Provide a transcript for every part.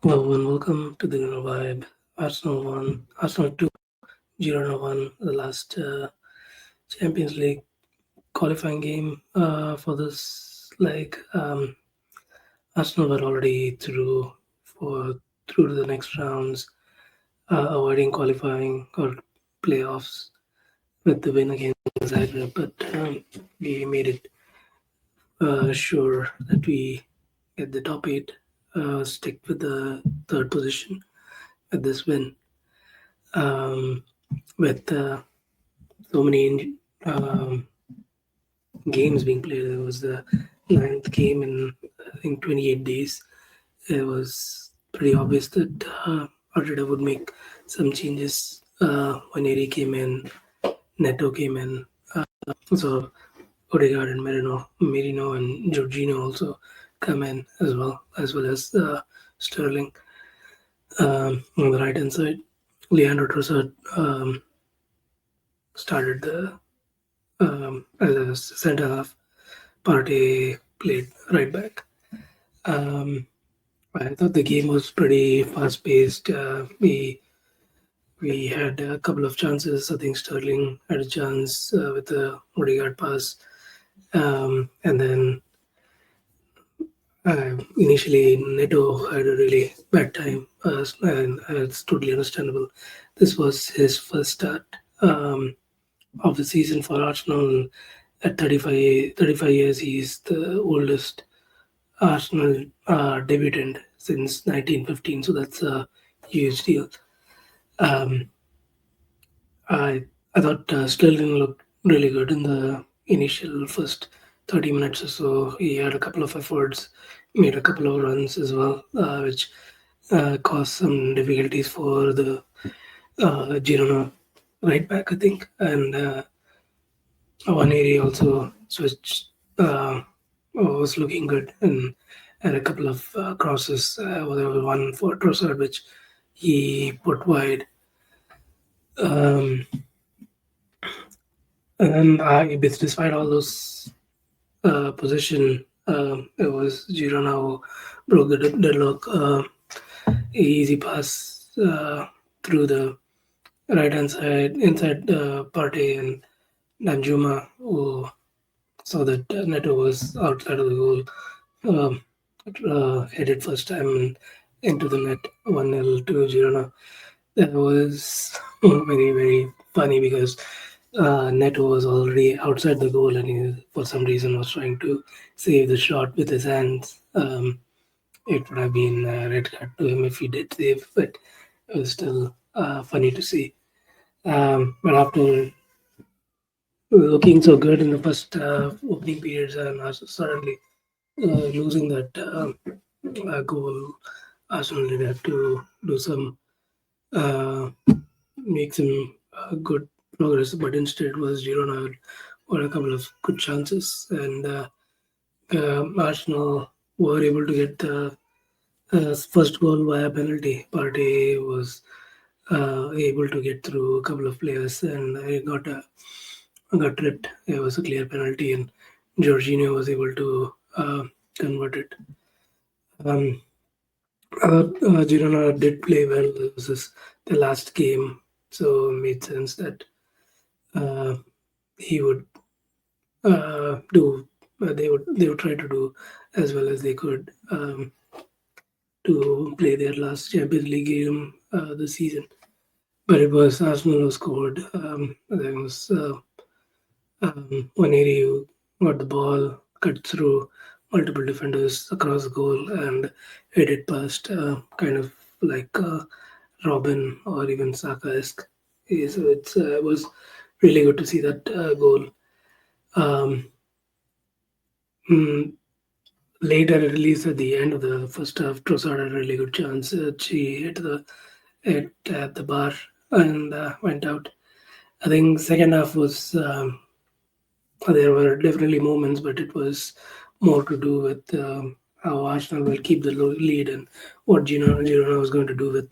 Hello and welcome to the Vibe. Arsenal won, Arsenal 2, Girona won the last Champions League qualifying game for this leg. Arsenal were already through to the next rounds, avoiding qualifying or playoffs with the win against Zagreb, but we made it sure that we get the top eight, stick with the third position with this win. Um, with so many games being played. It was the ninth game in I think 28 days. It was pretty obvious that Arteta would make some changes. Nwaneri came in, Neto came in, so Odegaard and Merino and Jorginho also come in as well as Sterling on the right hand side. Leandro Trossard started the as a centre half. Partey played right back. Um, I thought the game was pretty fast paced. We had a couple of chances. I think Sterling had a chance with the Odegaard pass, and then initially Neto had a really bad time, and it's totally understandable. This was his first start of the season for Arsenal. At 35 years, he's the oldest Arsenal debutant since 1915, so that's a huge deal. Um, I I thought Sterling looked really good in the initial first 30 minutes or so. He had a couple of efforts, made a couple of runs as well, which caused some difficulties for the Girona right back, I think. And Nwaneri also switched, was looking good and had a couple of crosses. There was one for Trossard, which he put wide. Um, and then, despite all those position, it was Girona who broke the deadlock. Easy pass through the right hand side, inside the party, and Danjuma, who saw that Neto was outside of the goal, um, headed first time into the net 1-0 to Girona. That was very funny because Neto was already outside the goal and he, for some reason, was trying to save the shot with his hands. It would have been a red card to him if he did save, but it was still funny to see. But after looking so good in the first opening periods and suddenly losing that goal, Arsenal did have to do some uh, make some good progress, but instead it was Girona had a couple of good chances, and Arsenal were able to get the first goal via penalty. Partey was able to get through a couple of players, and he got tripped. It was a clear penalty, and Jorginho was able to convert it. Um, Girona did play well. This was the last game, so it made sense that uh, he would do. They would try to do as well as they could to play their last Champions League game this season. But it was Arsenal who scored. There was Nwaneri who got the ball, cut through multiple defenders across the goal, and hit it past, kind of like Robin or even Saka-esque. So it was really good to see that goal. Um, mm, Later, at least at the end of the first half, Trossard had a really good chance. She hit it at the bar and went out. I think second half was there were definitely moments, but it was more to do with how Arsenal will keep the lead and what Girona was going to do with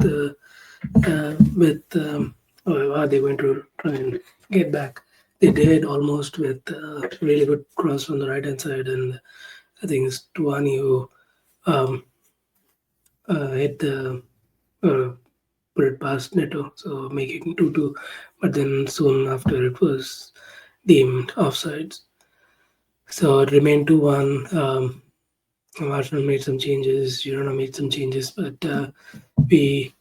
are they going to try and get back. They did almost with really good cross on the right hand side, and I think it's Tuani who um, hit the uh, put it past Neto, so making 2-2. But then soon after it was deemed offsides. So it remained 2-1. Arsenal made some changes, Girona made some changes, but we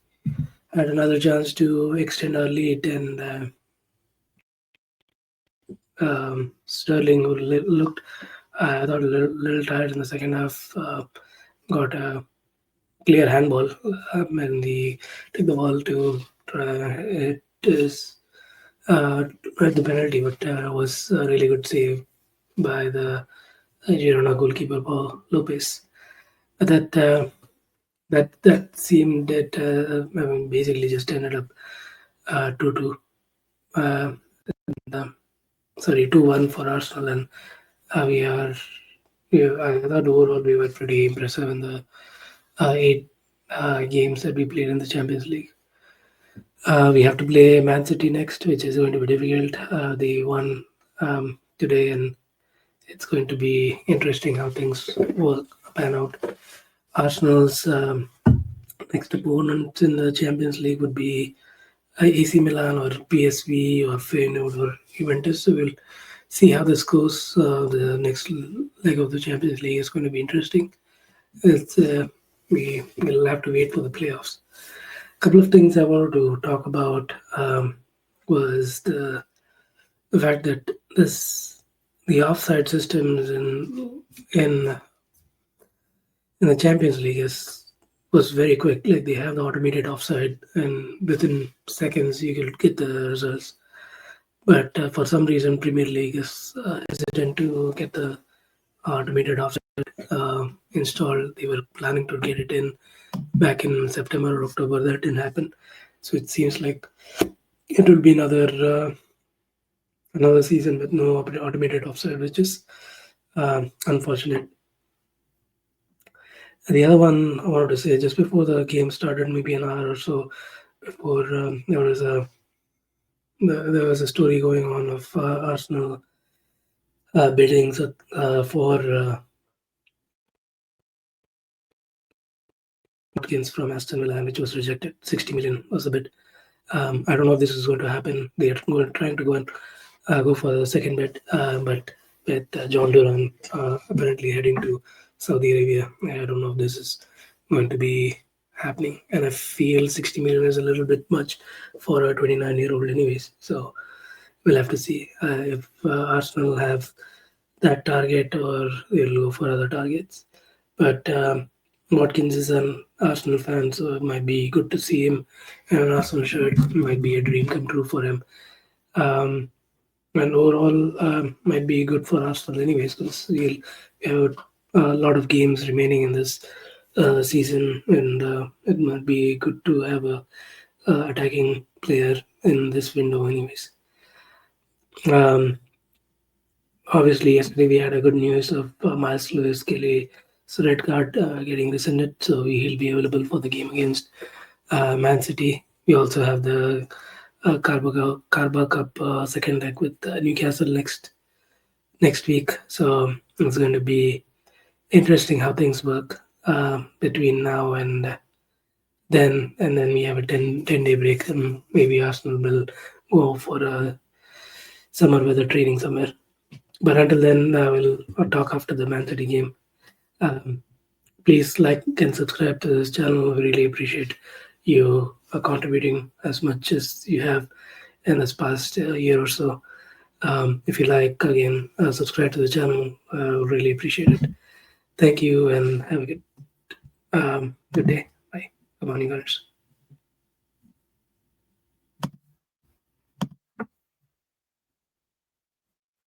had another chance to extend our lead, and Sterling, who looked, I thought, a little tired in the second half, got a clear handball, and he took the ball to try it is at the penalty, but was a really good save by the Girona goalkeeper Paul Lopez. That that seemed that I mean, basically just ended up 2-2. Uh, sorry, 2-1 for Arsenal, and we are. I thought overall we were pretty impressive in the eight games that we played in the Champions League. We have to play Man City next, which is going to be difficult. They won today, and it's going to be interesting how things will pan out. Arsenal's next opponents in the Champions League would be AC Milan or PSV or Feyenoord or Juventus. So we'll see how this goes. The next leg of the Champions League is going to be interesting. It's, we will have to wait for the playoffs. A couple of things I wanted to talk about was the fact that the offside systems in the Champions League was very quick. Like they have the automated offside, and within seconds you could get the results. But for some reason, Premier League is hesitant to get the automated offside installed. They were planning to get it in back in September or October. That didn't happen. So it seems like it will be another season with no automated offside, which is unfortunate. The other one I wanted to say, just before the game started, maybe an hour or so before, there was a story going on of Arsenal bidding for Watkins from Aston Villa, which was rejected. 60 million was the bid. I don't know if this is going to happen. They are trying to go and go for the second bid, but with John Duran apparently heading to Saudi Arabia, I don't know if this is going to be happening. And I feel 60 million is a little bit much for a 29-year-old, anyways. So we'll have to see if Arsenal have that target or they'll go for other targets. But Watkins is an Arsenal fan, so it might be good to see him in an Arsenal shirt. It might be a dream come true for him. And overall, might be good for Arsenal anyways, because we have a lot of games remaining in this season, and it might be good to have a attacking player in this window anyways. Um, Obviously, yesterday we had a good news of Miles Lewis Kelly's red card getting rescinded, so he'll be available for the game against Man City. We also have the Carabao Cup second leg with Newcastle next week, so it's going to be interesting how things work between now and then. And then we have a 10-day break, and maybe Arsenal will go for a summer weather training somewhere. But until then, we'll talk after the Man City game. Um, Please like and subscribe to this channel. We really appreciate you contributing as much as you have in this past year or so. If you like, again, subscribe to the channel. Really appreciate it. Thank you and have a good day. Bye. Good morning, guys.